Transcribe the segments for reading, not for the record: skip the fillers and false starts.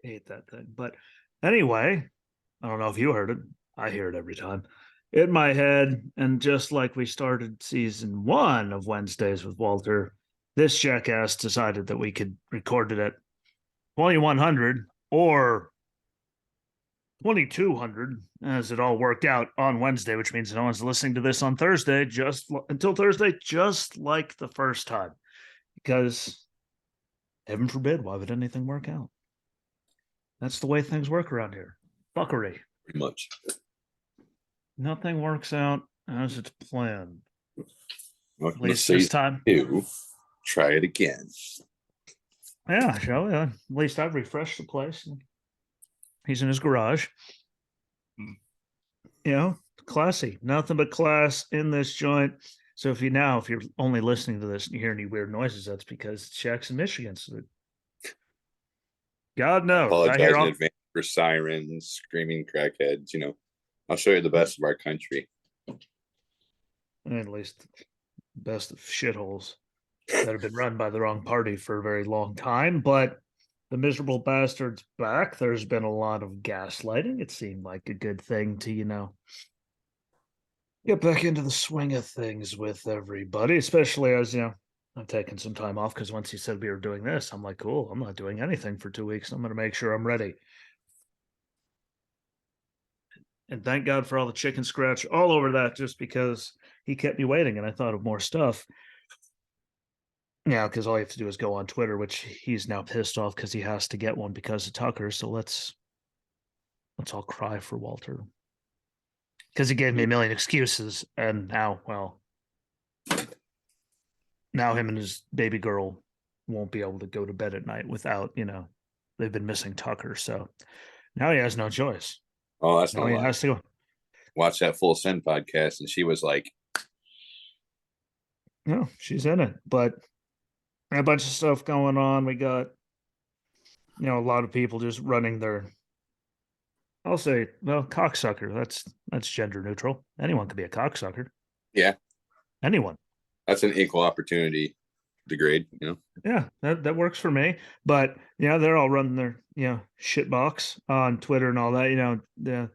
hate that thing. But anyway, I don't know if you heard it. I hear it every time in my head. And just like we started season one of Wednesdays with Walter, this jackass decided that we could record it at 2100 or 2200 as it all worked out on Wednesday, which means no one's listening to this on Thursday, just until Thursday, just like the first time. Because heaven forbid, why would anything work out? That's the way things work around here. Fuckery. Pretty much. Nothing works out as it's planned. At least this time. Try it again. Yeah, shall we? At least I've refreshed the place. He's in his garage. You know, classy. Nothing but class in this joint. So if you're only listening to this and you hear any weird noises, that's because Shaq's in Michigan. So God knows. I apologize in advance for sirens, screaming crackheads. You know, I'll show you the best of our country. At least the best of shitholes that have been run by the wrong party for a very long time. But the miserable bastard's back. There's been a lot of gaslighting. It seemed like a good thing to, get back into the swing of things with everybody, especially as, I'm taking some time off because once he said we were doing this, I'm like, cool, I'm not doing anything for 2 weeks. I'm going to make sure I'm ready. And thank God for all the chicken scratch all over that, just because he kept me waiting and I thought of more stuff. Yeah, because all you have to do is go on Twitter, which he's now pissed off because he has to get one because of Tucker. So let's all cry for Walter. Because he gave me a million excuses, and now him and his baby girl won't be able to go to bed at night without, they've been missing Tucker. So now he has no choice. Oh, that's not he has to go. Watch that Full Send podcast, and she was like, no, she's in it. But a bunch of stuff going on. We got, a lot of people just running their, I'll say, cocksucker. That's gender neutral. Anyone could be a cocksucker. Yeah. Anyone. That's an equal opportunity degrade, Yeah, that works for me. But they're all running their, shit box on Twitter and all that,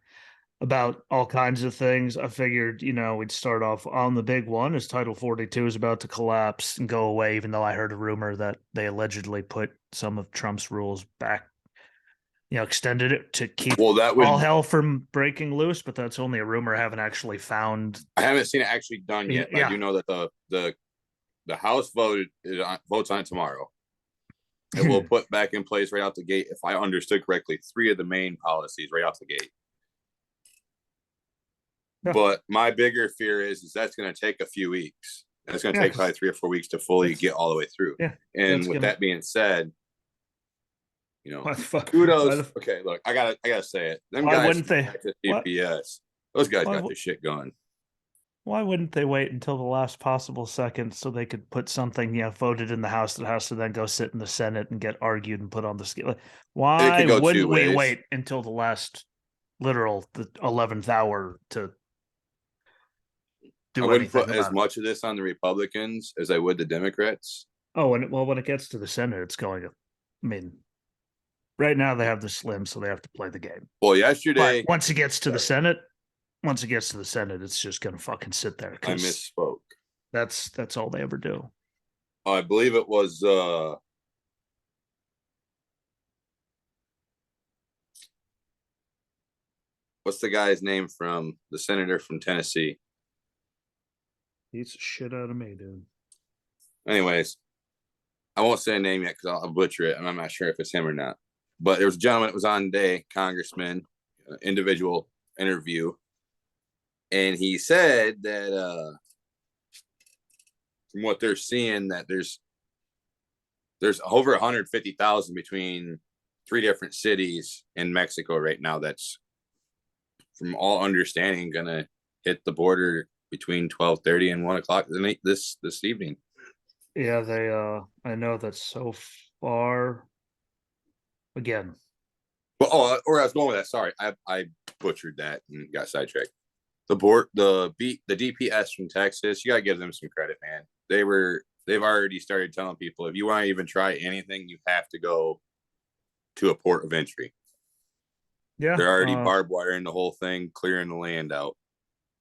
about all kinds of things. I figured, we'd start off on the big one as Title 42 is about to collapse and go away, even though I heard a rumor that they allegedly put some of Trump's rules back, extended it to keep all hell from breaking loose, but that's only a rumor. I haven't actually found. I haven't seen it actually done yet. Yeah. I do know that the House votes on it tomorrow. It will put back in place right out the gate, if I understood correctly, 3 of the main policies right out the gate. Yeah. But my bigger fear is that's going to take a few weeks. And it's going to take probably 3 or 4 weeks to fully get all the way through. Yeah. And with that being said, kudos. Okay, look, I gotta say it. Them why guys wouldn't they? DPS. Those guys got this shit going. Why wouldn't they wait until the last possible second so they could put something, voted in the House that has to then go sit in the Senate and get argued and put on the scale? Why wouldn't we wait until the last the 11th hour to do anything? I wouldn't put as much of this on the Republicans as I would the Democrats. Oh, when it gets to the Senate, it's going to, right now they have the slim, so they have to play the game. Well, yesterday, but once it gets to the Senate, it's just going to fucking sit there. I misspoke. That's all they ever do. I believe it was what's the guy's name from the senator from Tennessee? Beats the shit out of me, dude. Anyways, I won't say a name yet because I'll butcher it, and I'm not sure if it's him or not. But there was a gentleman that was on today, congressman, individual interview, and he said that from what they're seeing, that there's over 150,000 between 3 different cities in Mexico right now. That's, from all understanding, gonna hit the border between 12:30 and 1 o'clock this evening. Yeah, they. I know that so far. Again. Well, or I was going with that. Sorry, I butchered that and got sidetracked. The DPS from Texas, you gotta give them some credit, man. They've already started telling people, if you want to even try anything, you have to go to a port of entry. Yeah. They're already barbed wiring the whole thing, clearing the land out.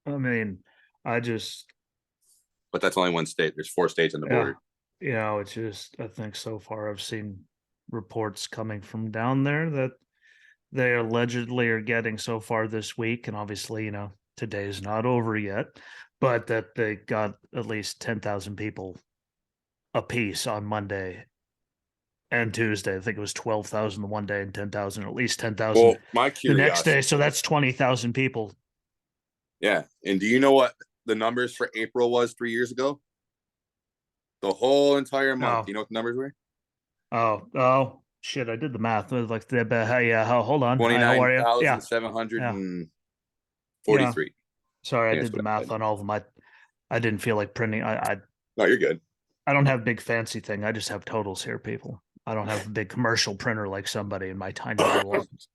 I mean, I just, But that's only one state. There's 4 states on the yeah, border. it's just, I think so far I've seen reports coming from down there that they allegedly are getting so far this week. And obviously, today is not over yet, but that they got at least 10,000 people apiece on Monday and Tuesday. I think it was 12,000 the one day and 10,000, at least 10,000 Well, my the next day. curiosity So that's 20,000 people. Yeah. And do you know what the numbers for April was 3 years ago? The whole entire month. Oh, Do you know what the numbers were? oh, shit. I did the math. It was like, yeah, hold on. Hi, how are you? Yeah, yeah, 29,743. yeah. Sorry, I That's did the what I math said. on all of them. I didn't feel like printing. No, you're good. I don't have big fancy thing. I just have totals here, people. I don't have a big commercial printer like somebody in my tiny little office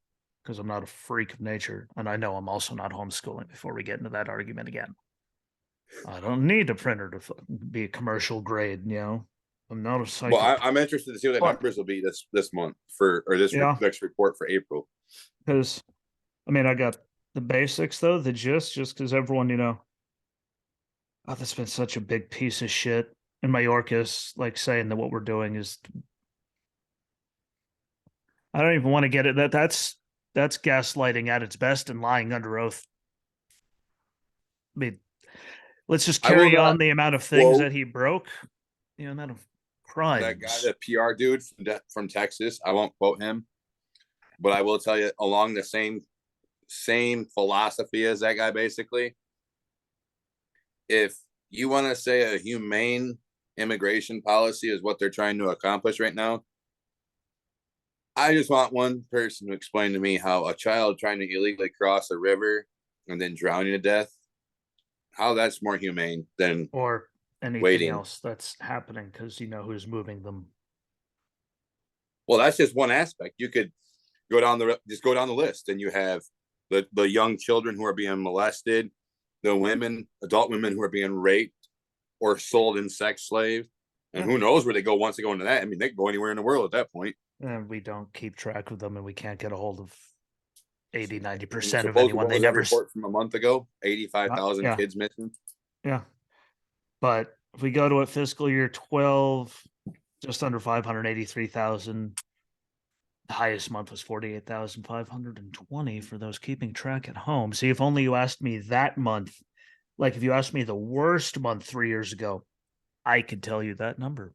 because I'm not a freak of nature. And I know I'm also not homeschooling before we get into that argument again. I don't need a printer to be a commercial grade. I'm not a Well, psychopath. I'm interested to see what the numbers will be this month or this Yeah, next report for April. because I mean, I got the basics though, the gist, just because everyone. Oh, that's been such a big piece of shit. And Mayorkas like saying that what we're doing is, I don't even want to get it. That's gaslighting at its best and lying under oath. I mean, let's just I will carry not on the amount of things quote that he broke, the amount of that guy, crimes. the PR dude from Texas. I won't quote him, but I will tell you along the same philosophy as that guy. Basically, if you want to say a humane immigration policy is what they're trying to accomplish right now, I just want one person to explain to me how a child trying to illegally cross a river and then drowning to death, how that's more humane than Or anything waiting. else that's happening because you know who's moving them. Well, that's just one aspect. You could go down the list, and you have the young children who are being molested, the adult women who are being raped or sold in sex slaves, and Yeah. who knows where they go once they go into that. I mean, they can go anywhere in the world at that point. And we don't keep track of them and we can't get a hold of 80, And 90% of supposedly, anyone. what They was that never, report from a month ago? 85,000 yeah, kids missing. yeah. But if we go to it, fiscal year 12, just under 583,000. The highest month was 48,520 for those keeping track at home. See, if only you asked me that month, like if you asked me the worst month 3 years ago, I could tell you that number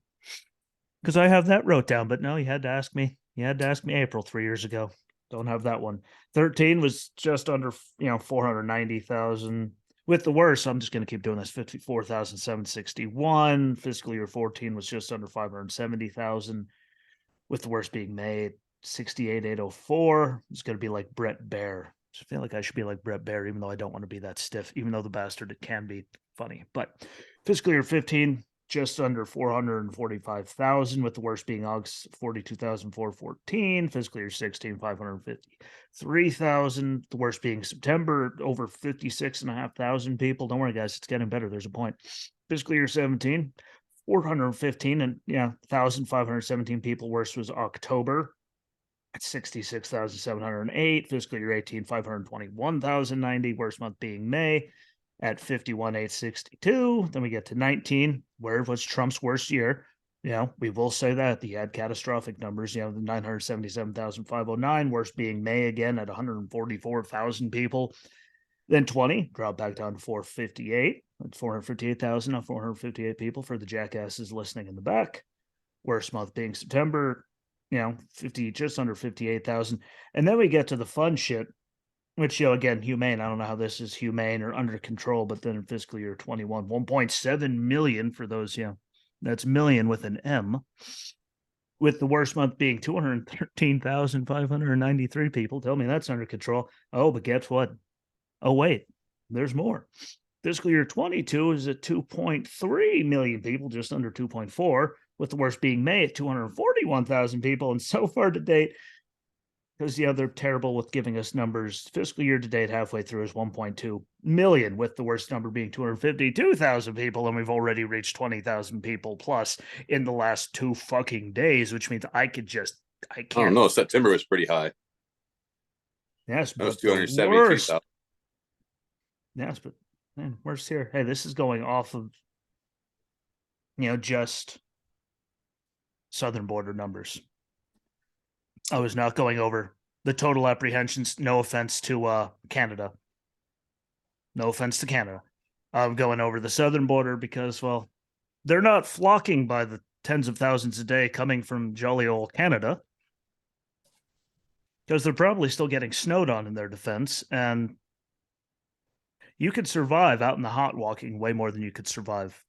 because I have that wrote down. But no, you had to ask me. You had to ask me April 3 years ago. Don't have that one. 13 was just under 490,000. With the worst, I'm just going to keep doing this. 54,761. Fiscal year 14 was just under 570,000. With the worst being May 68,804. It's going to be like Brett Baer. I feel like I should be like Brett Baer, even though I don't want to be that stiff, even though the bastard it can be funny. But fiscal year 15, just under 445,000, with the worst being August 42,414. Fiscal year 16, 553,000. The worst being September, over 56,500 people. Don't worry, guys, it's getting better. There's a point. Fiscal year 17, 415 and 1,517 people. Worst was October at 66,708. Fiscal year 18, 521,090. Worst month being May at 51,862. Then we get to 19, where it was Trump's worst year. We will say that he had catastrophic numbers, the 977,509, worst being May again at 144,000 people. Then 20 dropped back down to 458. That's 458,000, not 458 people for the jackasses listening in the back. Worst month being September, 50, just under 58,000. And then we get to the fun shit, which, again, humane. I don't know how this is humane or under control, but then in fiscal year 21, 1.7 million for those, that's million with an M. With the worst month being 213,593 people. Tell me that's under control. Oh, but guess what? Oh, wait, there's more. Fiscal year 22 is at 2.3 million people, just under 2.4, with the worst being May at 241,000 people. And so far to date, because, they're terrible with giving us numbers, fiscal year to date, halfway through, is 1.2 million, with the worst number being 252,000 people. And we've already reached 20,000 people plus in the last 2 fucking days, which means I could just I I don't can't. know. September was pretty high. Yes, That was but the 272,000. worst. Yes, but man, worst here. Hey, this is going off of just southern border numbers. I was not going over the total apprehensions. No offense to Canada. No offense to Canada. I'm going over the southern border because, well, they're not flocking by the tens of thousands a day coming from jolly old Canada because they're probably still getting snowed on in their defense. And you could survive out in the hot walking way more than you could survive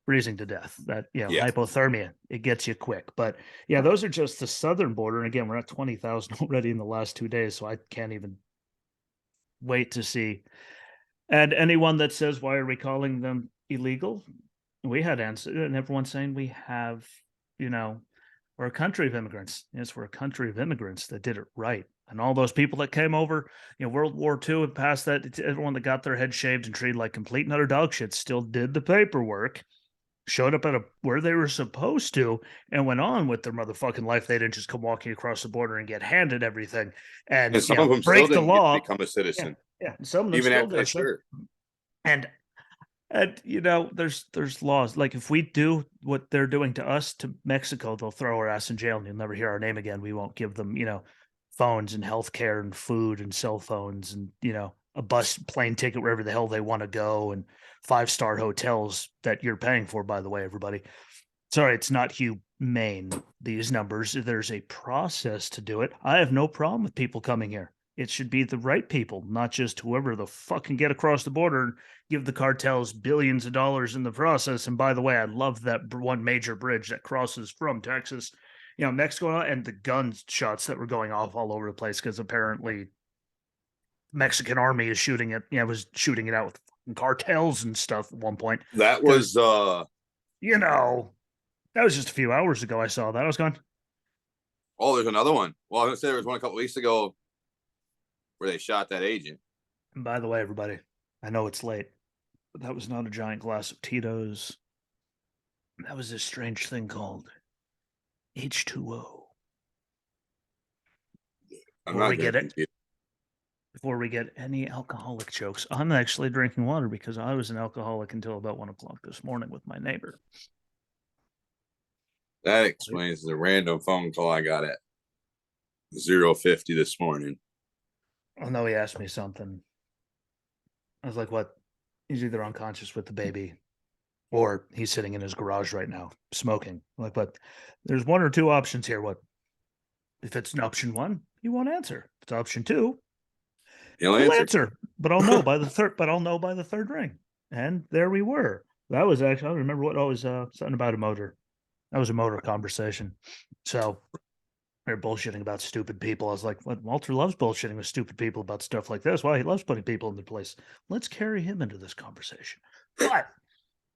freezing to death. That, Yeah. hypothermia, it gets you quick. But yeah, those are just the southern border. And again, we're at 20,000 already in the last 2 days. So I can't even wait to see. And anyone that says, why are we calling them illegal? We had answered, and everyone's saying we have, we're a country of immigrants. Yes, we're a country of immigrants that did it right. And all those people that came over, World War II and past that, everyone that got their head shaved and treated like complete and utter dog shit still did the paperwork, showed up at where they were supposed to, and went on with their motherfucking life. They didn't just come walking across the border and get handed everything and And some of them still break the didn't get to law. become a Yeah, citizen, yeah. Some of them even still after they did. served. And there's laws. Like if we do what they're doing to us to Mexico, they'll throw our ass in jail and you'll never hear our name again. We won't give them, phones and healthcare and food and cell phones and, a bus plane ticket wherever the hell they want to go and 5-star hotels that you're paying for, by the way, everybody. Sorry, it's not humane, these numbers. There's a process to do it. I have no problem with people coming here. It should be the right people, not just whoever the fuck can get across the border and give the cartels billions of dollars in the process. And by the way, I love that one major bridge that crosses from Texas, Mexico, and the gun shots that were going off all over the place because apparently Mexican army is shooting it. Was shooting it out with cartels and stuff at one point. That was That was just a few hours ago. I saw that. I was going, oh, there's another one. Well, I was gonna say there was one a couple weeks ago where they shot that agent. and by the way, everybody, I know it's late, but that was not a giant glass of Tito's. That was this strange thing called H2O. Before we get it, before we get any alcoholic jokes, I'm actually drinking water because I was an alcoholic until about 1 o'clock this morning with my neighbor. That explains the random phone call I got at 050 this morning. Oh no, he asked me something. I was like, what? He's either unconscious with the baby or he's sitting in his garage right now smoking. I'm like, but there's one or two options here. What? If it's an option one, he won't answer. If it's option two, He'll he'll answer. answer. But I'll know by the third. But I'll know by the third ring. And there we were. That was actually. I don't remember what I was. Something about a motor. That was a motor conversation. So they're bullshitting about stupid people. I was like, what? Walter loves bullshitting with stupid people about stuff like this. Well, he loves putting people in their place. Let's carry him into this conversation. But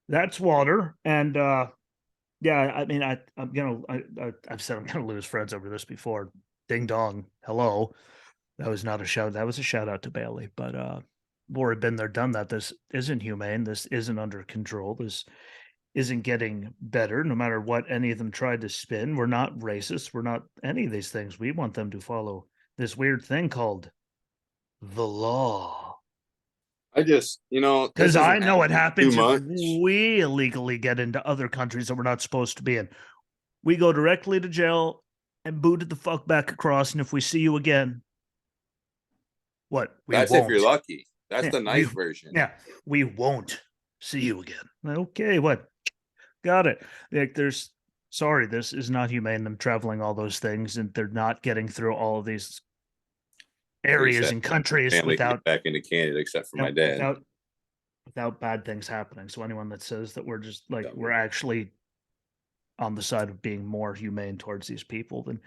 that's Walter. And yeah, I mean, I've said I'm gonna lose friends over this before. Ding dong. Hello. That was not a shout. That was a shout out to Bailey. But more been there, done that. This isn't humane. This isn't under control. This isn't getting better, no matter what any of them tried to spin. We're not racist. We're not any of these things. We want them to follow this weird thing called the law. I just, Because this I isn't know what happening too happens if much. we illegally get into other countries that we're not supposed to be in. We go directly to jail and booted the fuck back across. And if we see you again, what? We That's won't. if you're lucky. That's Yeah, the nice version. Yeah, we won't see you again. Okay, what? Got it. Like, sorry, this is not humane. Them traveling all those things, and they're not getting through all of these areas and countries family can without get back into Canada, except for my dad. without bad things happening. So anyone that says that we're just like we're actually on the side of being more humane towards these people than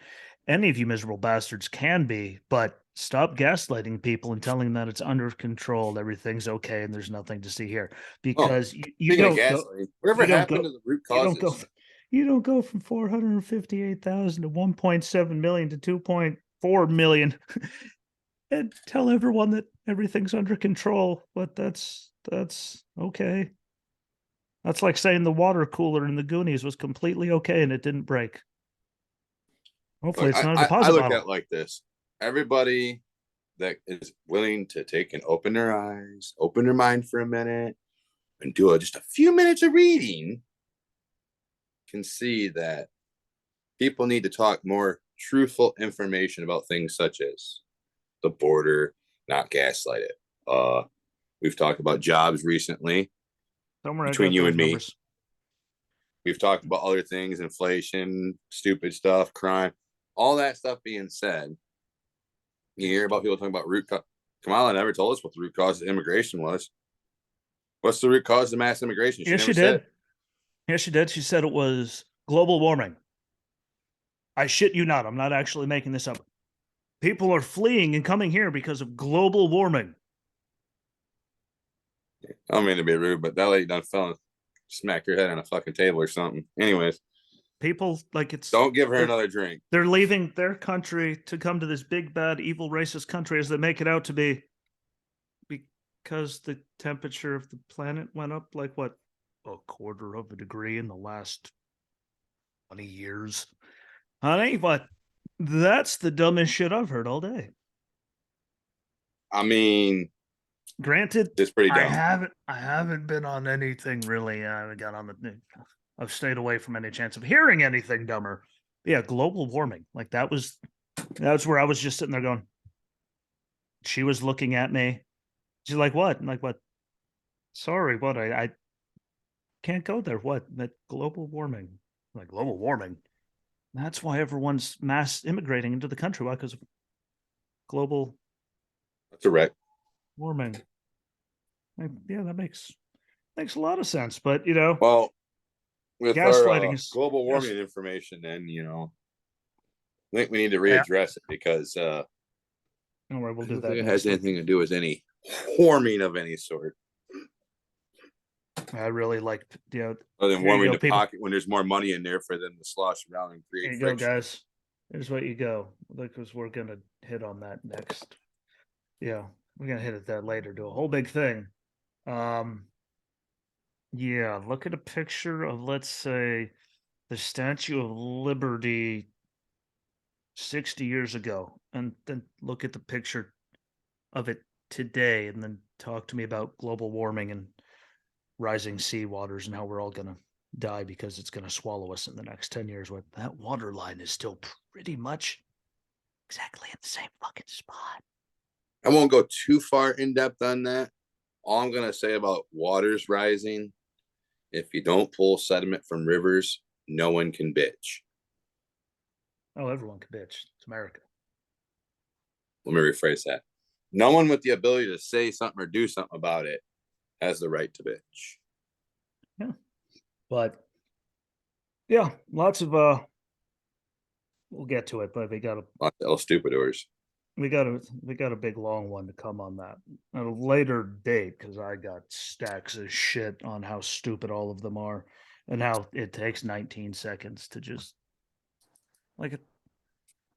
any of you miserable bastards can be, but stop gaslighting people and telling them that it's under control, everything's okay, and there's nothing to see here. Because you don't go, whatever you don't happened go, to the root you don't go, causes? you don't go from 458,000 to 1.7 million to 2.4 million and tell everyone that everything's under control. But that's okay. That's like saying the water cooler in the Goonies was completely okay and it didn't break. Hopefully, Look, it's not a I deposit look at bottle. it like this. Everybody that is willing to take and open their eyes, open their mind for a minute, and do just a few minutes of reading can see that people need to talk more truthful information about things such as the border, not gaslight it. We've talked about jobs recently Don't worry, I between got you those and me. numbers. We've talked about other things, inflation, stupid stuff, crime, all that stuff being said. You hear about people talking about root cause. Kamala never told us what the root cause of immigration was. What's the root cause of mass immigration? She Yes, never she said. did. Yes, she did. She said it was global warming. I shit you not. I'm not actually making this up. People are fleeing and coming here because of global warming. I don't mean to be rude, but that lady done fell and smack your head on a fucking table or something. Anyways, People like it's don't give her another drink. they're leaving their country to come to this big bad evil racist country as they make it out to be because the temperature of the planet went up like what, a quarter of a degree in the last 20 years. Honey, but that's the dumbest shit I've heard all day. I mean, Granted, it's pretty I dumb. haven't been on anything really. I haven't got on the. I've stayed away from any chance of hearing anything dumber. Yeah, global warming. Like that's where I was just sitting there going. She was looking at me. She's like, "What?" I'm like, "What? Sorry, what? I can't go there. What? That global warming? Like global warming? That's why everyone's mass immigrating into the country. Why? Because of global That's correct. warming. Like, yeah, that makes a lot of sense. But Well, with our gaslighting is global just warming information, then I think we need to yeah. readdress it because Don't worry, we'll I do don't think that it has next week. anything to do with any warming of any sort, I really like, other than here you warming go, the people. pocket when there's more money in there for them to slosh around and Here create you go, friction. guys. Here's what you go. Because we're gonna hit on that next. Yeah, we're gonna hit it that later. Do a whole big thing. Um, yeah, look at a picture of, let's say, the Statue of Liberty 60 years ago, and then look at the picture of it today, and then talk to me about global warming and rising sea waters and how we're all gonna die because it's gonna swallow us in the next 10 years. What, that water line is still pretty much exactly in the same fucking spot. I won't go too far in depth on that. All I'm gonna say about waters rising, if you don't pull sediment from rivers, no one can bitch. Oh, everyone can bitch. It's America. Let me rephrase that. No one with the ability to say something or do something about it has the right to bitch. Yeah. But yeah, lots of we'll get to it, but Lots of stupidors. we got a big long one to come on that at a later date because I got stacks of shit on how stupid all of them are and how it takes 19 seconds to just like,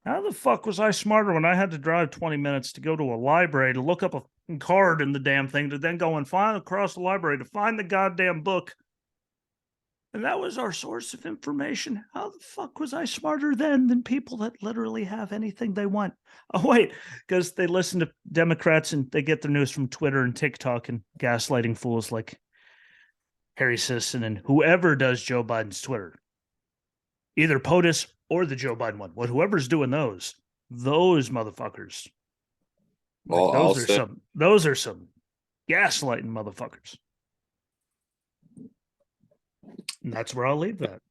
how the fuck was I smarter when I had to drive 20 minutes to go to a library to look up a card in the damn thing to then go and find across the library to find the goddamn book? And that was our source of information. How the fuck was I smarter then than people that literally have anything they want? Oh, wait, because they listen to Democrats and they get their news from Twitter and TikTok and gaslighting fools like Harry Sisson and whoever does Joe Biden's Twitter. Either POTUS or the Joe Biden one. Well, whoever's doing those motherfuckers. Like All I'll say, those are some gaslighting motherfuckers. And that's where I'll leave that.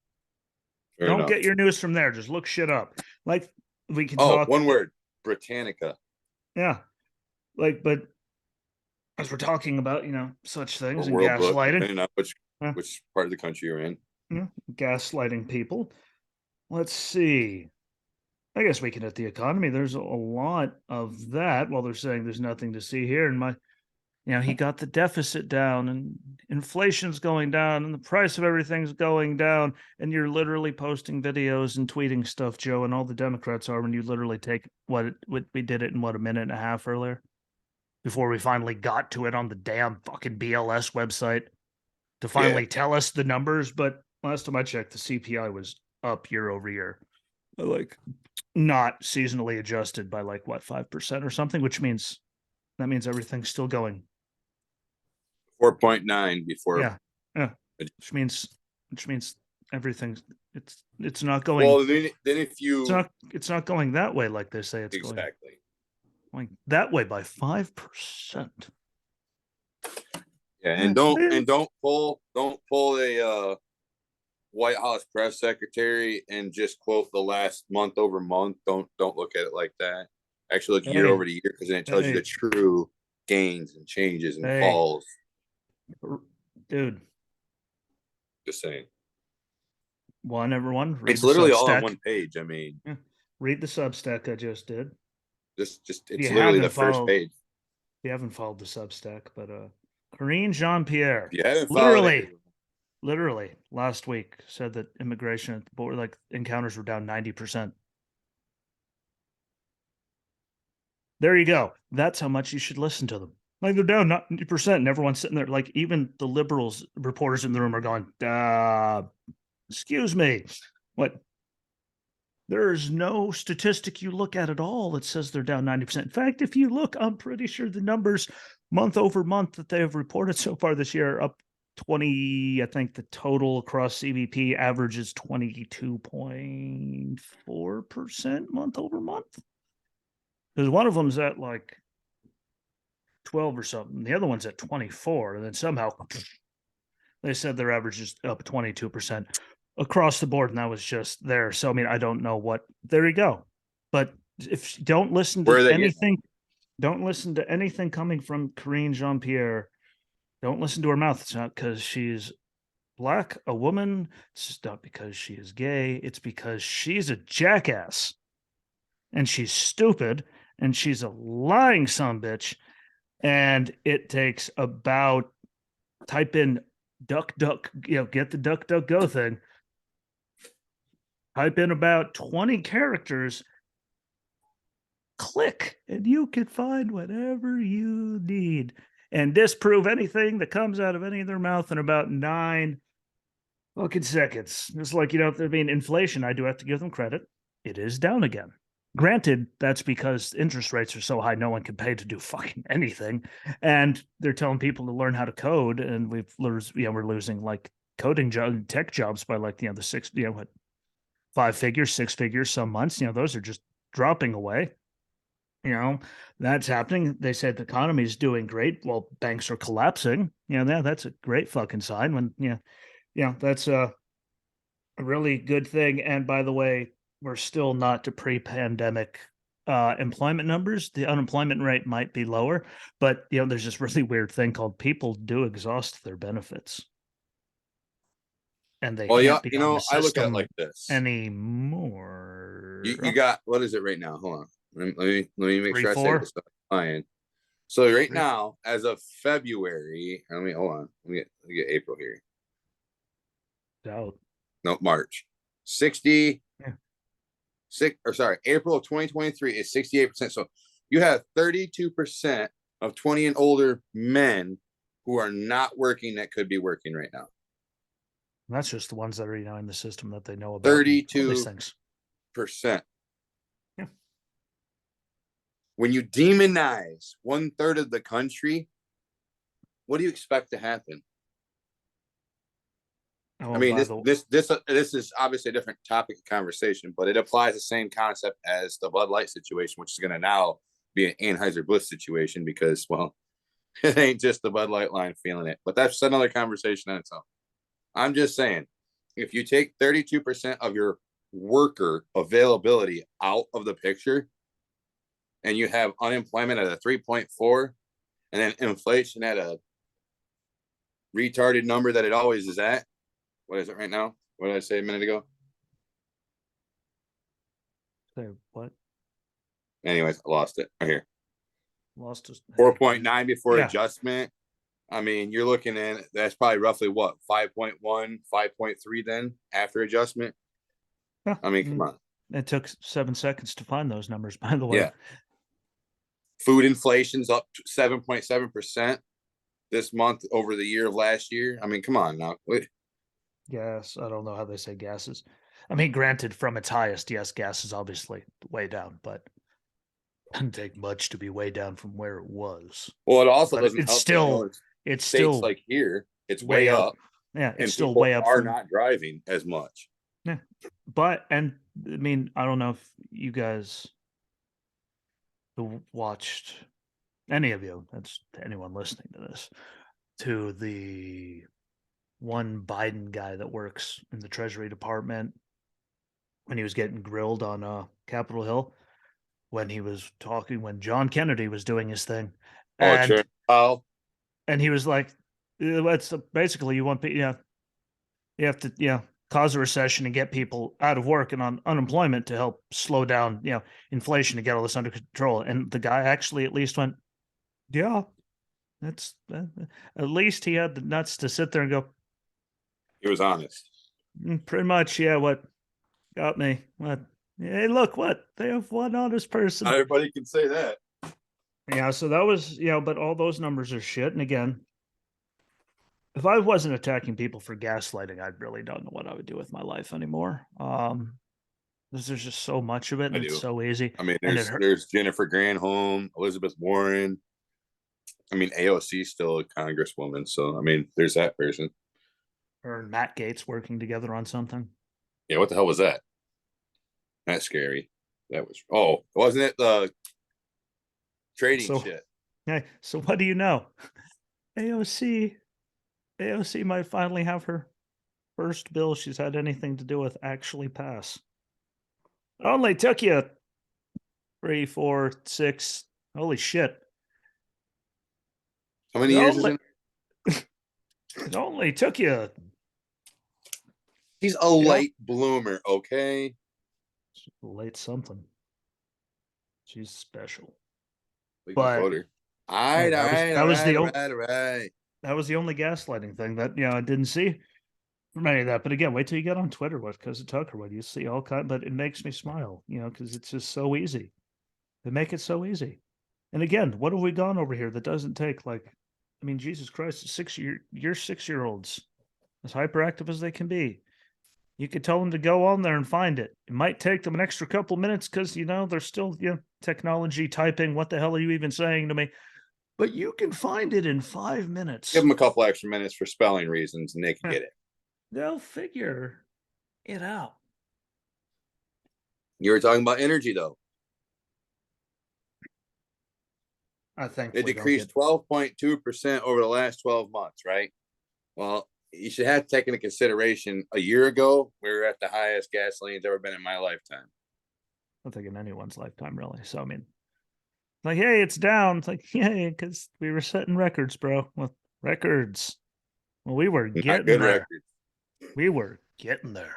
fair Don't enough. get your news from there. Just look shit up. Like we can Oh, talk. one word, Britannica. Yeah. Like, but as we're talking about, such Or things and World Book, gaslighting, depending on yeah, which part of the country you're in. Gaslighting people. Let's see. I guess we can hit the economy. There's a lot of that. While they're saying there's nothing to see here, and he got the deficit down, and inflation's going down, and the price of everything's going down, and you're literally posting videos and tweeting stuff, Joe, and all the Democrats are when you literally take what we did it in a minute and a half earlier before we finally got to it on the damn fucking BLS website to Yeah. finally tell us the numbers. But last time I checked, the CPI was up year over year. Like, not seasonally adjusted by like what 5% or something, which means that means everything's still going. 4.9 before. Yeah, yeah, which means everything's it's not going. Well, then if It's you not going that way like they say it's exactly. going that way by 5%. Yeah, and That's don't big. and don't pull a White House press secretary and just quote the last month over month. Don't look at it like that. Actually, look year Hey, over to year because then it tells you the hey, true gains and changes and hey, falls. dude. Just saying, Everyone, read it's the literally all on Substack. one page. I mean, Yeah. Read the Substack I just did. just If you it's literally the haven't first followed, page. if you haven't followed the Substack, but Karine Jean-Pierre, If you haven't followed it, literally, literally last week said that immigration at the border, like encounters were down 90%. There you go. That's how much you should listen to them. Like they're down 90%, and everyone's sitting there, like even the liberals reporters in the room are going, excuse me. What? There's no statistic you look at all that says they're down 90%. In fact, if you look, I'm pretty sure the numbers month over month that they have reported so far this year are up 20. I think the total across CBP averages 22.4% month over month. Because one of them's at like 12 or something. The other one's at 24. And then somehow they said their average is up 22% across the board. And that was just there. So, I mean, I don't know what, there you go. But if don't listen where to are they getting? anything, don't listen to anything coming from Karine Jean-Pierre. Don't listen to her mouth. It's not because she's black, a woman. It's not because she is gay. It's because she's a jackass and she's stupid and she's a lying son bitch. And it takes about type in duck, get the duck, duck, go thing. Type in about 20 characters, click, and you can find whatever you need and disprove anything that comes out of any of their mouth in about 9 fucking seconds. It's like, I mean, inflation, I do have to give them credit. It is down again. Granted, that's because interest rates are so high, no one can pay to do fucking anything. And they're telling people to learn how to code. And we're losing like coding tech jobs by like, the 6, what, 5 figures, 6 figures, some months, those are just dropping away. That's happening. They said the economy is doing great. Well, banks are collapsing. That's a great fucking sign when, that's a really good thing. And by the way, we're still not to pre-pandemic employment numbers. The unemployment rate might be lower, but there's this really weird thing called people do exhaust their benefits, and they Well, yeah, can't be on the I look at it system like this. You anymore. got what is it right now? Hold on. Let me make Three, sure I say four, this fine. So right three. now, as of February, let me hold on. Let me get April here. Out. No, March. 60 Yeah. six or sorry, April of 2023 is 68%. So you have 32% of 20 and older men who are not working that could be working right now. And that's just the ones that are in the system that they know about and all these 32%. things. Yeah. When you demonize 1/3 of the country, what do you expect to happen? Oh, I mean, by this is obviously a different topic of conversation, but it applies the same concept as the Bud Light situation, which is going to now be an Anheuser-Busch situation because, well, it ain't just the Bud Light line feeling it. But that's another conversation on its own. I'm just saying, if you take 32% of your worker availability out of the picture and you have unemployment at a 3.4 and then inflation at a retarded number that it always is at, what is it right now? What did I say a minute ago? say what? Anyways, I lost it right here. Lost us. 4.9 before Yeah. adjustment. I mean, you're looking at that's probably roughly what 5.1, 5.3 then after adjustment. Yeah. I mean, come on. It took 7 seconds to find those numbers, by the way. Yeah. Food inflation's up 7.7% this month over the year of last year. I mean, come on now. Gas. I don't know how they say gases. I mean, granted, from its highest, yes, gas is obviously way down, but it doesn't take much to be way down from where it was. Well, it also But doesn't help that I know in it's states still like here, it's way way up. up Yeah, it's and still people way up are from. not driving as much. Yeah, but and I mean, I don't know if you guys who watched any of you. That's anyone listening to this. To the one Biden guy that works in the Treasury Department when he was getting grilled on Capitol Hill when he was talking when John Kennedy was doing his thing, Oh, sure. and Oh, he was like, "That's basically you want you have to cause a recession and get people out of work and on unemployment to help slow down inflation to get all this under control." And the guy actually at least went, "Yeah, that's at least he had the nuts to sit there and go, he was honest. Pretty much, yeah, what got me. What? Hey, look, what? They have one honest person." Not everybody can say that. Yeah, so that was, but all those numbers are shit. And again, if I wasn't attacking people for gaslighting, I really don't know what I would do with my life anymore. Because there's just so much of it I and it's do. so easy. I mean, And it there's Jennifer Granholm, Elizabeth Warren. I mean, AOC is still a congresswoman, so I mean, there's that person. her and Matt Gates working together on something. Yeah, what the hell was that? That's scary. That was wasn't it the trading So, shit? hey, so what do you know? AOC AOC might finally have her first bill she's had anything to do with actually pass. It only took you 3, 4, 6. Holy shit. How It many years is only it? it only took you He's a late bloomer, okay? late something. She's special. We can But quote her. All hey, right, all right, that all was right, the all only right, all right. that was the only gaslighting thing that I didn't see from any of that. But again, wait till you get on Twitter what because of Tucker, what you see all kind. But it makes me smile, because it's just so easy. They make it so easy. And again, what have we gone over here that doesn't take like, I mean, Jesus Christ, your 6-year-olds as hyperactive as they can be. You could tell them to go on there and find it. It might take them an extra couple minutes because they're still technology typing. What the hell are you even saying to me? But you can find it in 5 minutes. Give them a couple extra minutes for spelling reasons, and they can get it. They'll figure it out. You were talking about energy, though. I think It we don't decreased get 12.2% over the last 12 months, right? Well, you should have to take into consideration a year ago, we were at the highest gasoline's ever been in my lifetime. I don't think in anyone's lifetime, really. So, I mean, like, hey, it's down. It's like, yeah, because we were setting records, bro. With records. Well, we were Not getting good there. records. We were getting there.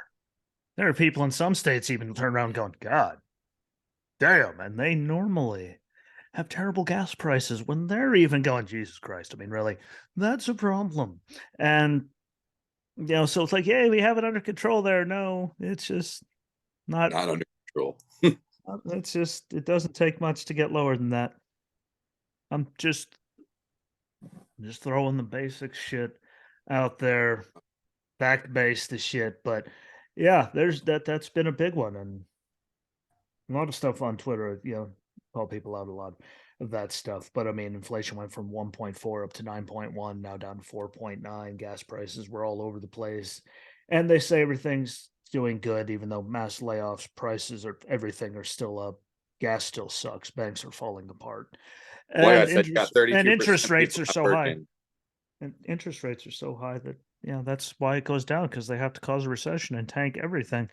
There are people in some states even turn around going, God damn. And they normally have terrible gas prices when they're even going, Jesus Christ. I mean, really, that's a problem. And, so it's like, hey, we have it under control there. No, it's just not. Not under control. It's just, it doesn't take much to get lower than that. I'm just throwing the basic shit out there, fact based the shit. But yeah, there's that's been a big one. And a lot of stuff on Twitter, call people out a lot of that stuff. But I mean, inflation went from 1.4 up to 9.1, now down to 4.9. Gas prices were all over the place. And they say everything's doing good, even though mass layoffs, prices, or everything are still up. Gas still sucks. Banks are falling apart. Like I And said, you got interest 32% rates people are not so high. working. And interest rates are so high that that's why it goes down because they have to cause a recession and tank everything.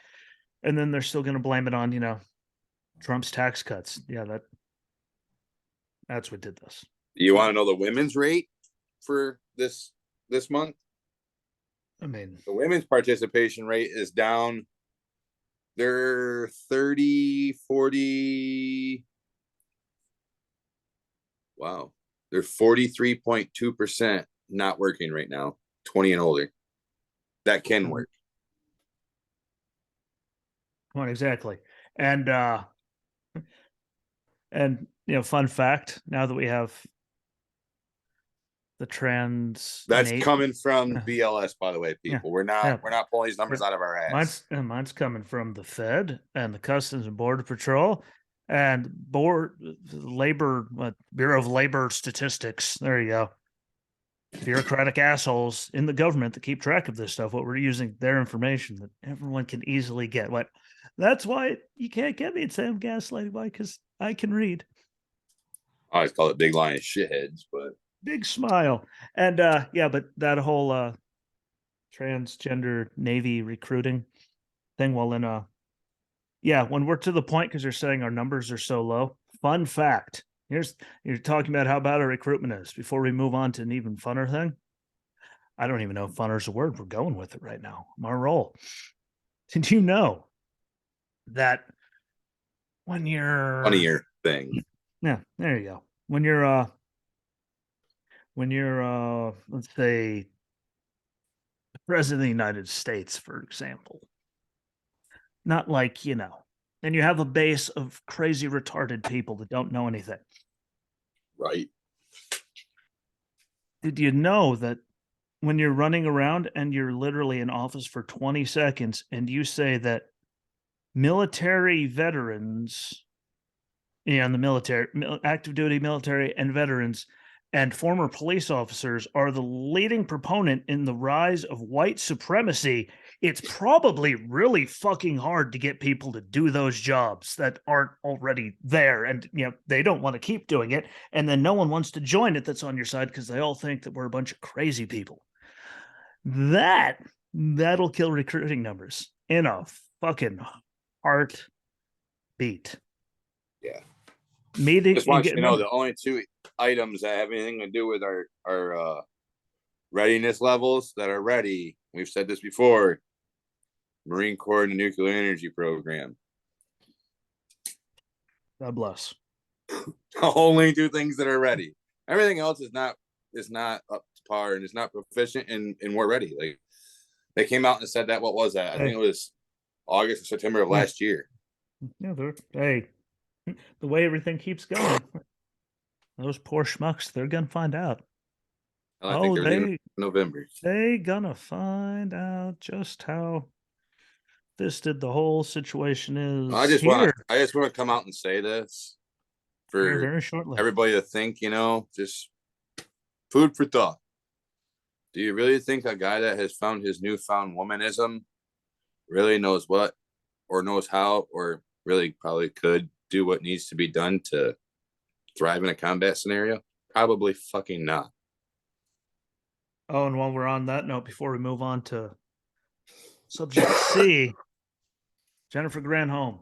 And then they're still going to blame it on, Trump's tax cuts. Yeah, that's what did this. You want to know the women's rate for this month? I mean, The women's participation rate is down. They're 30, 40. Wow. They're 43.2% not working right now, 20 and older. That can work. well, exactly. And fun fact, now that we have the trans That's Nate. coming from Yeah, BLS, by the way, yeah, people. We're yeah. not pulling these Yeah. numbers out of our ass. Mine's coming from the Fed and the Customs and Border Patrol and board labor Bureau of Labor Statistics. There you go. Bureaucratic assholes in the government that keep track of this stuff. What we're using their information that everyone can easily get. What? That's why you can't get me and say I'm gaslighting. Why? Because I can read. I always call it big lion shitheads, but Big smile. And yeah, but that whole transgender Navy recruiting thing, well, in yeah, when we're to the point because you're saying our numbers are so low. Fun fact. You're talking about how bad our recruitment is. Before we move on to an even funner thing, I don't even know if funner is a word. We're going with it right now. I'm on a roll. Did you know that when you're funnier thing. yeah, there you go. When you're let's say president of the United States, for example, not like, and you have a base of crazy retarded people that don't know anything. Right. Did you know that when you're running around and you're literally in office for 20 seconds and you say that military veterans and the military, active duty military and veterans and former police officers are the leading proponent in the rise of white supremacy, it's probably really fucking hard to get people to do those jobs that aren't already there. And, they don't want to keep doing it. And then no one wants to join it that's on your side because they all think that we're a bunch of crazy people. That'll kill recruiting numbers in a fucking heartbeat. Yeah. Meeting Just and want you get to know remember, the only two items that have anything to do with our readiness levels that are ready. We've said this before: Marine Corps and the nuclear energy program. God bless. Only two things that are ready. Everything else is not up to par and is not proficient and we're ready. Like they came out and said that. What was that? I think it was August or September of last year. Yeah, hey, the way everything keeps going, those poor schmucks, they're gonna find out. I think Oh, they were in November. they gonna find out just how fisted the whole situation is here. I just want to come out and say this Here for very shortly. everybody to think, just food for thought. Do you really think a guy that has found his newfound womanism really knows what or knows how or really probably could do what needs to be done to thrive in a combat scenario? Probably fucking not. Oh, and while we're on that note, before we move on to subject C, Jennifer Granholm,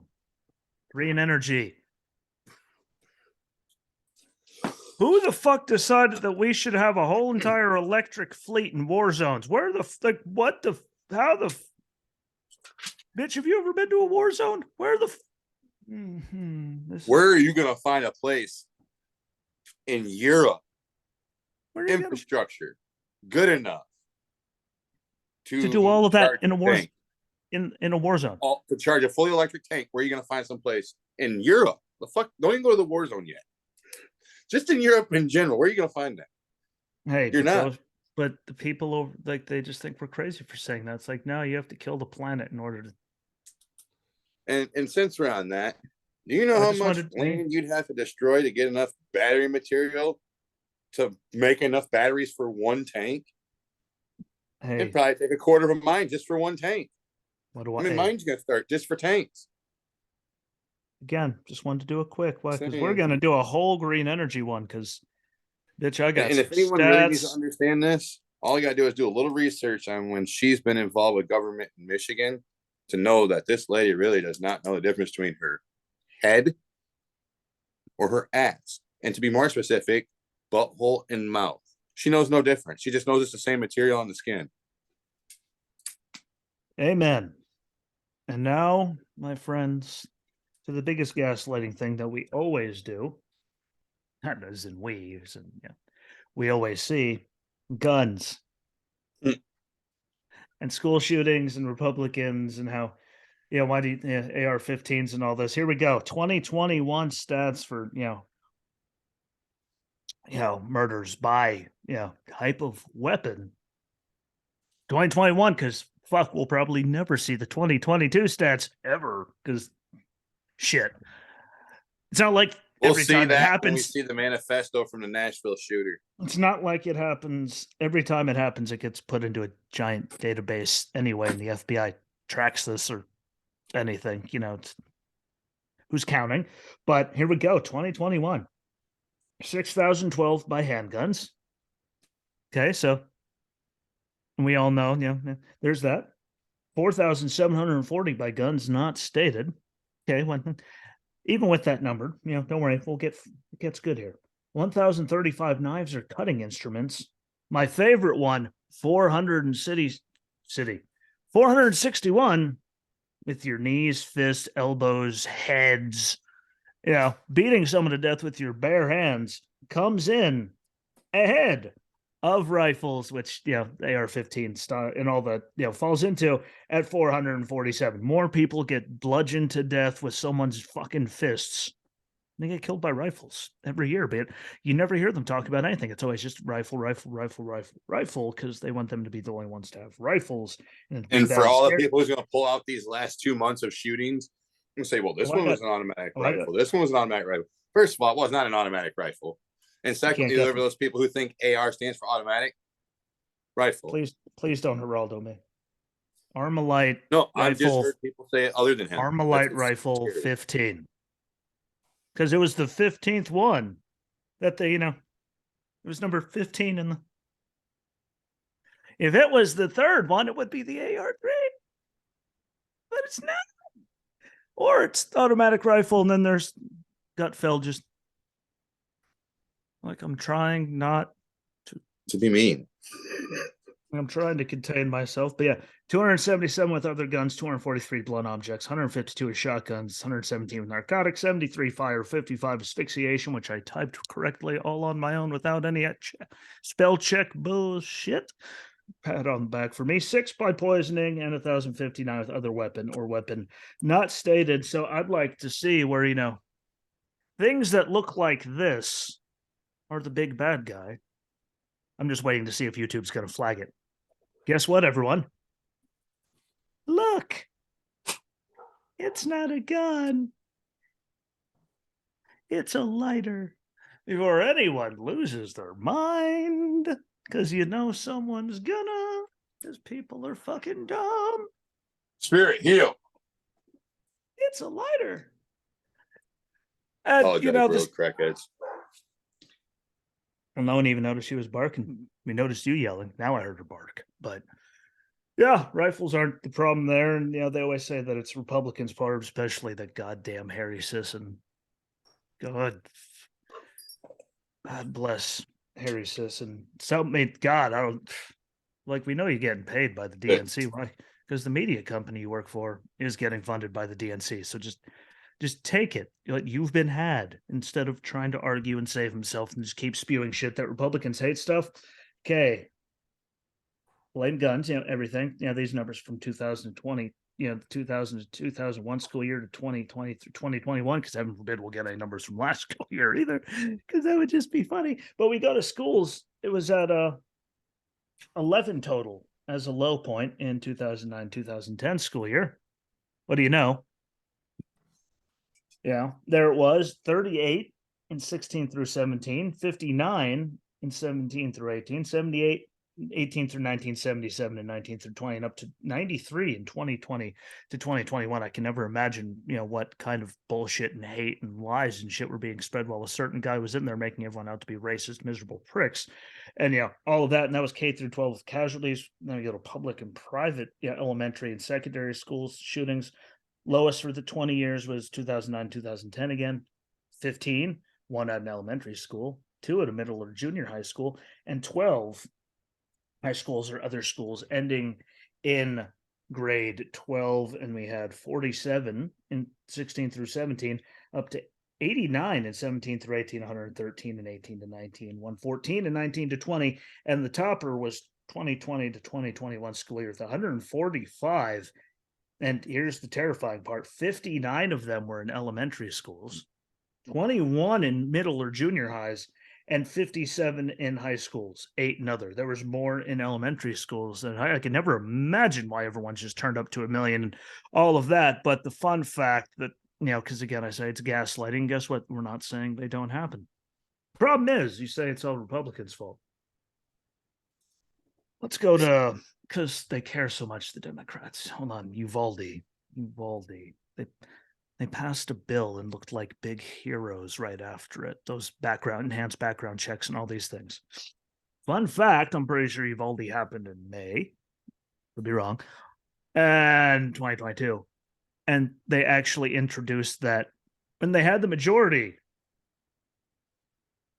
Green Energy. Who the fuck decided that we should have a whole entire electric fleet in war zones? Where the what the how the bitch? Have you ever been to a war zone? Where the where are you gonna find a place in Europe infrastructure good enough to do all of that in a war tank? in a war zone? To charge a fully electric tank, where are you gonna find some place in Europe? The fuck, don't even go to the war zone yet. Just in Europe in general, where are you gonna find that? Hey, you're not. But the people over, like, they just think we're crazy for saying that. It's like, no, you have to kill the planet in order to. And since we're on that, do you know how much land you'd have to destroy to get enough battery material to make enough batteries for one tank? Hey, it'd probably take a quarter of a mine just for one tank. What do I mean, mine's gonna start just for tanks. Again, just wanted to do a quick one because we're gonna do a whole green energy one because bitch, I got and if anyone really needs to understand this, all you gotta do is do a little research on when she's been involved with government in Michigan to know that this lady really does not know the difference between her head or her ass. And to be more specific, butthole and mouth. She knows no difference. She just knows it's the same material on the skin. Amen. And now, my friends, to the biggest gaslighting thing that we always do. Not as in we always see guns and school shootings and Republicans and how, why do AR-15s and all this? Here we go. 2021 stats for, murders by, type of weapon. 2021, because fuck, we'll probably never see the 2022 stats ever, because shit. It's not like We'll every see time it that when we happens. see the manifesto from the Nashville shooter. It's not like it happens every time it happens. It gets put into a giant database anyway, and the FBI tracks this or anything. It's who's counting. But here we go. 2021, 6,012 by handguns. Okay, so we all know, there's that. 4,740 by guns not stated. Okay, even with that number, don't worry, it gets good here. 1,035 knives or cutting instruments. My favorite one, 461 with your knees, fists, elbows, heads, beating someone to death with your bare hands comes in ahead of rifles, which AR-15 and all that falls into at 447. More people get bludgeoned to death with someone's fucking fists. They get killed by rifles every year, but you never hear them talk about anything. It's always just rifle, because they want them to be the only ones to have rifles. And for all the people who's going to pull out these last 2 months of shootings and say, well, this one was an automatic rifle. This one was an automatic rifle. First of all, it was not an automatic rifle. And secondly, there are those people who think AR stands for automatic rifle. Please don't Geraldo me. Armalite. No, I've just heard people say it other than him. Armalite rifle 15. Because it was the 15th one that they, it was number 15 in the. If it was the third one, it would be the AR-3. But it's not. Or it's automatic rifle, and then there's Gutfeld just like, I'm trying not to be mean. I'm trying to contain myself, but 277 with other guns, 243 blunt objects, 152 with shotguns, 117 with narcotics, 73 fire, 55 asphyxiation, which I typed correctly all on my own without any spell check bullshit. Pat on the back for me. 6 by poisoning and 1,059 with other weapon or weapon not stated. So I'd like to see where, things that look like this are the big bad guy. I'm just waiting to see if YouTube's going to flag it. Guess what, everyone? Look, it's not a gun. It's a lighter. Before anyone loses their mind, because someone's gonna, because people are fucking dumb. Spirit, heal. It's a lighter. And, this crackheads. Well, no one even noticed she was barking. We noticed you yelling. Now I heard her bark. But yeah, rifles aren't the problem there. And they always say that it's Republicans' part, especially the goddamn Harry Sisson. God bless Harry Sisson. So, God, I don't we know you're getting paid by the DNC. Why? Because the media company you work for is getting funded by the DNC. So just take it. You've been had, instead of trying to argue and save himself and just keep spewing shit that Republicans hate stuff. Okay. Blame guns, everything. These numbers from 2020, 2000 to 2001 school year to 2020 through 2021, because heaven forbid we'll get any numbers from last school year either, because that would just be funny. But we go to schools, it was at 11 total as a low point in 2009-2010 school year. What do you know? Yeah, there it was, 38 in 16 through 17, 59 in 17 through 18, 78, 18 through 19, 77 and 19 through 20, and up to 93 in 2020 to 2021. I can never imagine, what kind of bullshit and hate and lies and shit were being spread while a certain guy was in there making everyone out to be racist, miserable pricks. And all of that. And that was K through 12 with casualties. Then we go to public and private, elementary and secondary schools shootings. Lowest for the 20 years was 2009, 2010 again. 15, 1 at an elementary school, 2 at a middle or junior high school, and 12 high schools or other schools ending in grade 12. And we had 47 in 16 through 17, up to 89 in 17 through 18, 113 in 18 to 19, 114 in 19 to 20. And the topper was 2020 to 2021 school year with 145. And here's the terrifying part. 59 of them were in elementary schools, 21 in middle or junior highs, and 57 in high schools, 8 in other. There was more in elementary schools, and I can never imagine why everyone's just turned up to a million and all of that. But the fun fact that, because again, I say it's gaslighting. Guess what? We're not saying they don't happen. Problem is, you say it's all Republicans' fault. Let's go to, because they care so much, the Democrats. Hold on, Uvalde. They passed a bill and looked like big heroes right after it. Those enhanced background checks and all these things. Fun fact, I'm pretty sure Uvalde happened in May. Could be wrong. And 2022. And they actually introduced that when they had the majority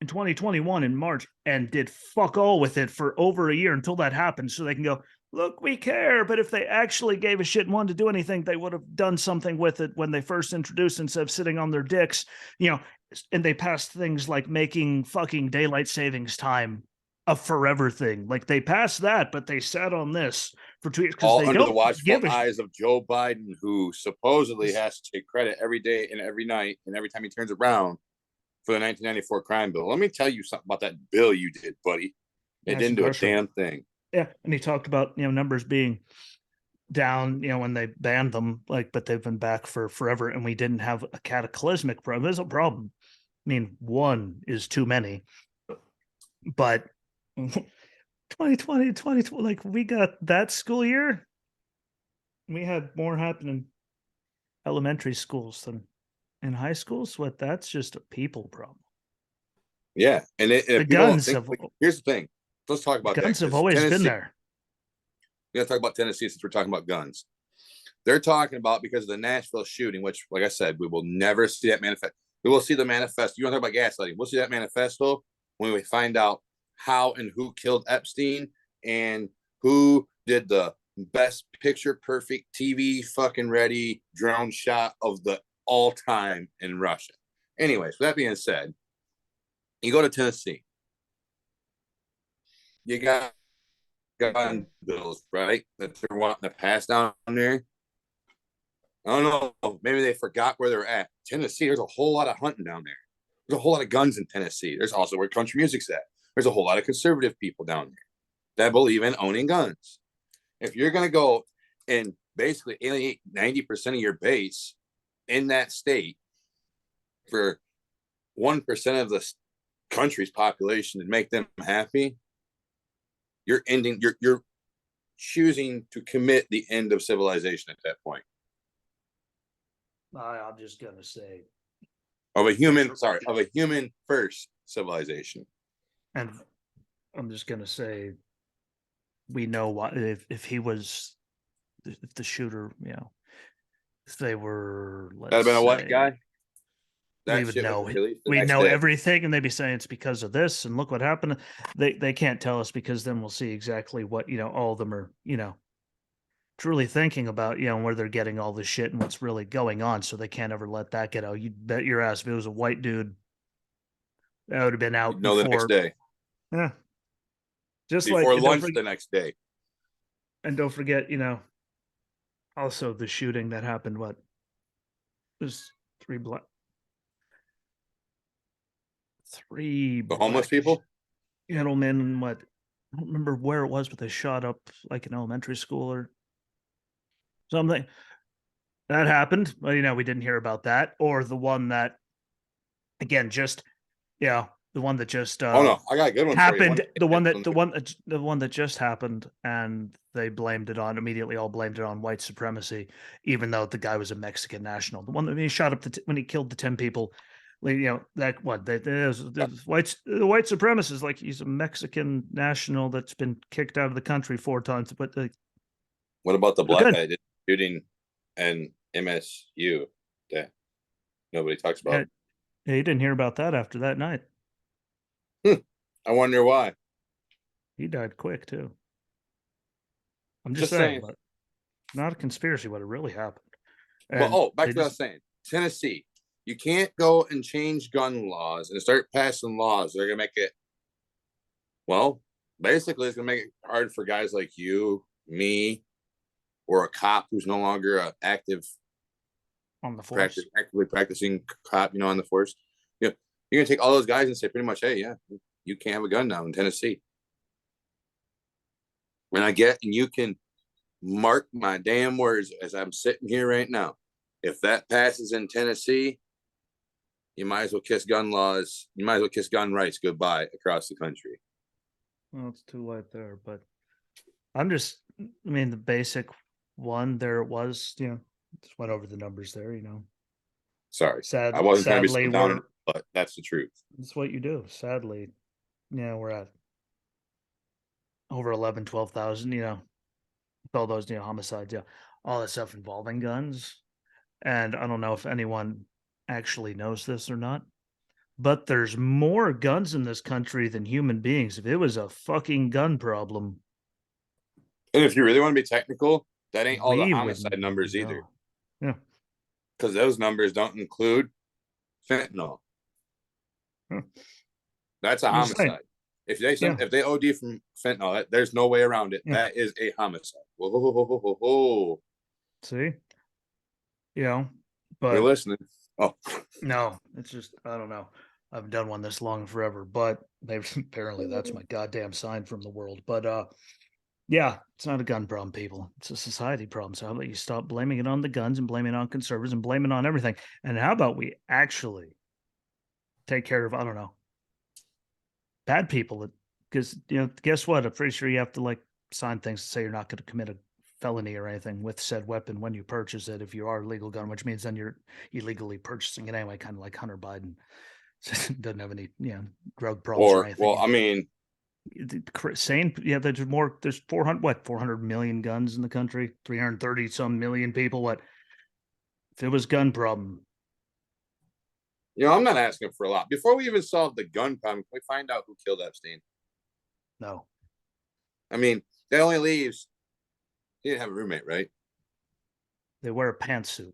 in 2021 in March and did fuck all with it for over a year until that happened. So they can go, look, we care. But if they actually gave a shit and wanted to do anything, they would have done something with it when they first introduced instead of sitting on their dicks, and they passed things like making fucking daylight savings time a forever thing. Like they passed that, but they sat on this for 2 years because All they under the don't watchful give a eyes of Joe Biden, who supposedly has to take credit every day and every night and every time he turns around for the 1994 crime bill. Let me tell you something about that bill you did, buddy. It didn't do a damn thing. Yeah, and he talked about numbers being down, when they banned them, but they've been back for forever, and we didn't have a cataclysmic problem. There's a problem. I mean, one is too many, but 2020, like we got that school year, we had more happen in elementary schools than in high schools. What? That's just a people problem. Yeah, and the guns have. Here's the thing. Let's talk about guns have always been there. We got to talk about Tennessee since we're talking about guns. They're talking about because of the Nashville shooting, which, like I said, we will never see that manifest. We will see the manifesto. You want to talk about gaslighting? We'll see that manifesto when we find out how and who killed Epstein and who did the best picture perfect TV fucking ready drone shot of the all time in Russia. Anyways, with that being said, you go to Tennessee. You got gun bills, right? That they're wanting to pass down there. I don't know. Maybe they forgot where they're at. Tennessee, there's a whole lot of hunting down there. There's a whole lot of guns in Tennessee. There's also where country music's at. There's a whole lot of conservative people down there that believe in owning guns. If you're going to go and basically alienate 90% of your base in that state for 1% of the country's population and make them happy, you're choosing to commit the end of civilization at that point. I'm just gonna say of a human first civilization. And I'm just gonna say, we know what if he was, if the shooter, if they were, that'd have been a white guy. We would know. We know everything, and they'd be saying it's because of this, and look what happened. They can't tell us because then we'll see exactly what all of them are truly thinking about, where they're getting all this shit and what's really going on. So they can't ever let that get out. You bet your ass if it was a white dude, that would have been out before the next day. Yeah, just before lunch the next day. And don't forget, also the shooting that happened. What was the homeless people, gentlemen. What, I don't remember where it was, but they shot up like an elementary school or something. That happened. Well, we didn't hear about that. Or the one that, again, just the one that just oh no, I got a good one happened. The one that just happened, and they blamed it on immediately. All blamed it on white supremacy, even though the guy was a Mexican national. The one that he shot up when he killed the 10 people. That what the white supremacists, like he's a Mexican national that's been kicked out of the country 4 times. But what about the black guy shooting and MSU that nobody talks about? Yeah, you didn't hear about that after that night. I wonder why. He died quick too. I'm just saying. But not a conspiracy, but it really happened. Well, back to what I was saying. Tennessee. You can't go and change gun laws and start passing laws. They're going to make it, well, basically it's going to make it hard for guys like you, me, or a cop who's no longer an active on the force, actively practicing cop, on the force. You're You're gonna take all those guys and say pretty much, hey, yeah, you can't have a gun now in Tennessee. And you can mark my damn words as I'm sitting here right now. If that passes in Tennessee, you might as well kiss gun laws. You might as well kiss gun rights goodbye across the country. Well, it's too late there, but I mean, the basic one there it was, just went over the numbers there, Sorry, I wasn't trying to be Sadly, so down, but that's the truth. That's what you do. Sadly, we're at over 11, 12,000, with all those, homicides, all that stuff involving guns. And I don't know if anyone actually knows this or not, but there's more guns in this country than human beings. If it was a fucking gun problem, And if you really want to be technical, that ain't all the we homicide wouldn't numbers even either, know. Yeah. because those numbers don't include fentanyl. Huh. That's a I'm just saying. homicide. If Yeah. they OD from fentanyl, there's no way around it. Yeah. That is a homicide. Whoa. See? You're You're but listening. Oh, no, it's just, I don't know. I've done one this long forever, but apparently that's my goddamn sign from the world. But yeah, it's not a gun problem, people. It's a society problem. So how about you stop blaming it on the guns and blaming it on conservatives and blaming it on everything? And how about we actually take care of, I don't know, bad people? Because, guess what? I'm pretty sure you have to like sign things to say you're not going to commit a felony or anything with said weapon when you purchase it if you are a legal gun, which means then you're illegally purchasing it anyway, kind of like Hunter Biden. Doesn't have any, drug problems or anything. well, I mean, sane, there's 400 million guns in the country, 330 some million people. What if it was gun problem? I'm not asking for a lot. Before we even solve the gun problem, can we find out who killed Epstein? No. I mean, that only leaves, he didn't have a roommate, right? They wear a pantsuit.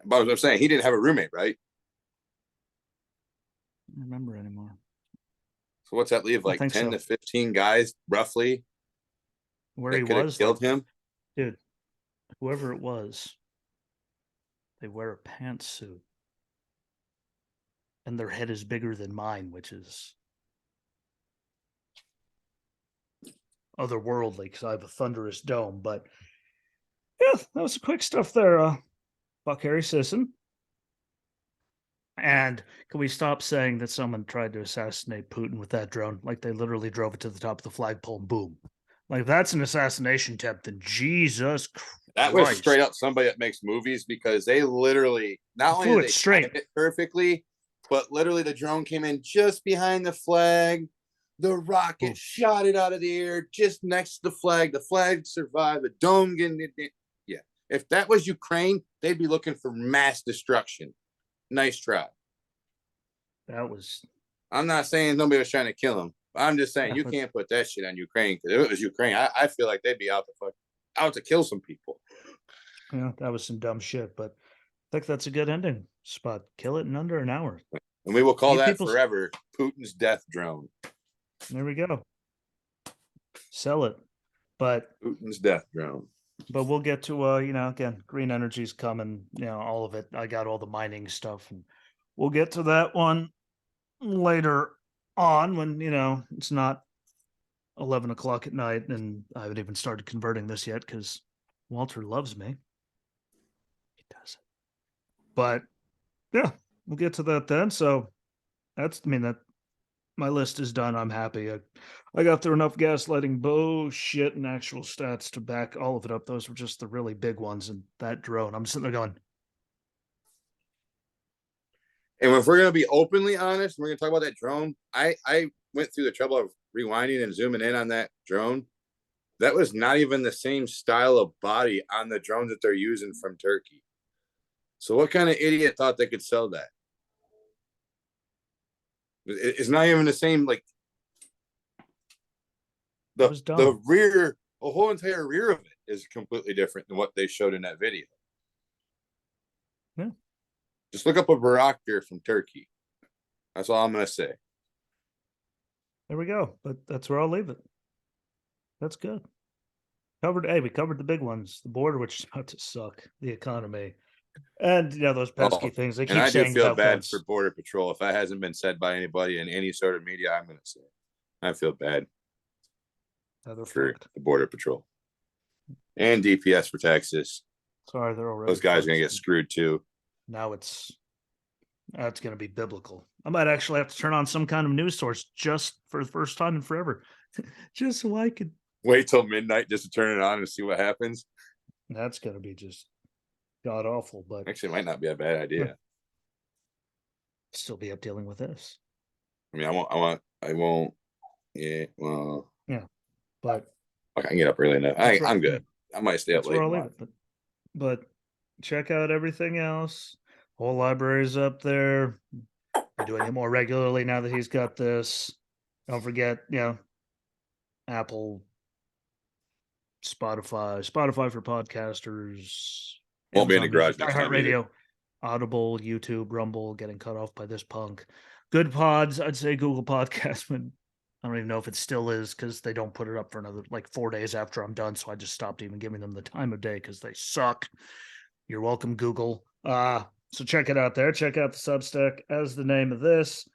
But I'm saying, he didn't have a roommate, right? I don't remember anymore. So what's that leave? Like 10 so. to 15 guys, roughly, where he could have was killed him? Dude, whoever it was, they wear a pantsuit. And their head is bigger than mine, which is otherworldly because I have a thunderous dome. But yeah, that was quick stuff there, Buck Harry Sisson. And can we stop saying that someone tried to assassinate Putin with that drone? Like they literally drove it to the top of the flagpole and boom. Like if that's an assassination attempt, then Jesus Christ. That was straight up somebody that makes movies, because they literally not only did they straight it perfectly, but literally the drone came in just behind the flag. The rocket shot it out of the air just next to the flag. The flag survived. The dome getting it. Yeah. If that was Ukraine, they'd be looking for mass destruction. Nice try. That was. I'm not saying nobody was trying to kill him. I'm just saying you can't put that shit on Ukraine, because if it was Ukraine, I feel like they'd be out to kill some people. Yeah, that was some dumb shit, but I think that's a good ending spot. Kill it in under an hour. And we will call that forever Putin's death drone. There we go. Sell it. But Putin's death drone. But we'll get to again, green energy's coming, all of it. I got all the mining stuff, and we'll get to that one later on when it's not 11 o'clock at night and I haven't even started converting this yet because Walter loves me. He does. But yeah, we'll get to that then. So that my list is done. I'm happy. I got through enough gaslighting bullshit and actual stats to back all of it up. Those were just the really big ones. And that drone, I'm sitting there going. And if we're going to be openly honest, we're going to talk about that drone. I went through the trouble of rewinding and zooming in on that drone. That was not even the same style of body on the drones that they're using from Turkey. So what kind of idiot thought they could sell that? It's not even the same, like the rear, the whole entire rear of it is completely different than what they showed in that video. Yeah. Just look up a Baraktar from Turkey. That's all I'm going to say. There we go. But that's where I'll leave it. That's good. We covered the big ones. The border, which is about to suck. The economy. And those pesky Oh, things. They and keep I do saying feel about bad for guns. Border Patrol. If that hasn't been said by anybody in any sort of media, I'm going to say it. I feel bad They're for fucked. the Border Patrol and DPS for Texas. Sorry, they're already Those guys are fucked. going to get screwed too. Now it's going to be biblical. I might actually have to turn on some kind of news source just for the first time in forever, just so I could. Wait till midnight just to turn it on and see what happens. That's going to be just god awful, but Actually, it might not be a bad idea. still be up dealing with this. I mean, I won't. Yeah, well, Yeah, but I can get up early enough. I'm good. I might stay up that's late where I'll and leave watch. it. But check out everything else. Whole library's up there. Be doing it more regularly now that he's got this. Don't forget, Apple, Spotify for podcasters, Won't be in the Amazon Music, garage next time either. iHeartRadio, Audible, YouTube, Rumble, getting cut off by this punk. Good pods, I'd say Google Podcast, but I don't even know if it still is because they don't put it up for another like 4 days after I'm done. So I just stopped even giving them the time of day because they suck. You're welcome, Google. So check it out there. Check out the Substack as the name of this.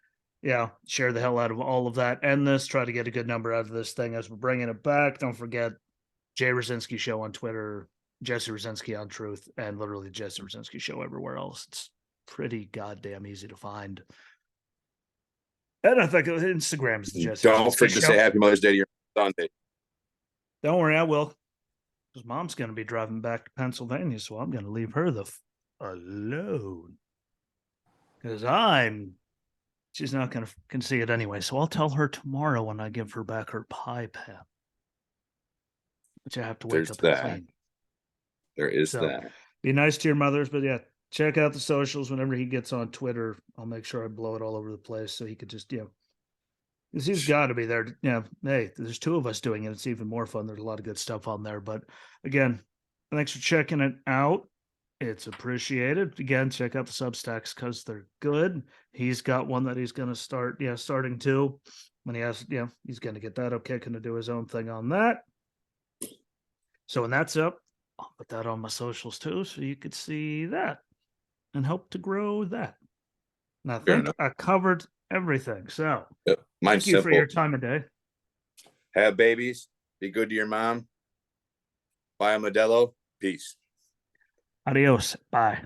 Yeah, share the hell out of all of that. End this. Try to get a good number out of this thing as we're bringing it back. Don't forget Jay Rosinski Show on Twitter, Jesse Rosinski on Truth, and literally Jesse Rosinski Show everywhere else. It's pretty goddamn easy to find. And I think Instagram's the Jesse Don't Rosinski forget to Show. say Happy Mother's Day to your Sunday. Don't worry, I will. Because mom's going to be driving back to Pennsylvania, so I'm going to leave her alone. Because she's not going to see it anyway. So I'll tell her tomorrow when I give her back her pie pan, which I have to wake up and clean. There is that. Be nice to your mothers, but yeah, check out the socials whenever he gets on Twitter. I'll make sure I blow it all over the place so he could just, because he's got to be there. Hey, there's two of us doing it. It's even more fun. There's a lot of good stuff on there. But again, thanks for checking it out. It's appreciated. Again, check out the Substacks because they're good. He's got one that he's going to start, starting to. When he has, he's going to get that up kicking to do his own thing on that. So when that's up, I'll put that on my socials too, so you could see that and help to grow that. And I think I covered everything. So Mine's thank you for your simple. time today. Have babies. Be good to your mom. Buy a Modelo. Peace. Adios. Bye.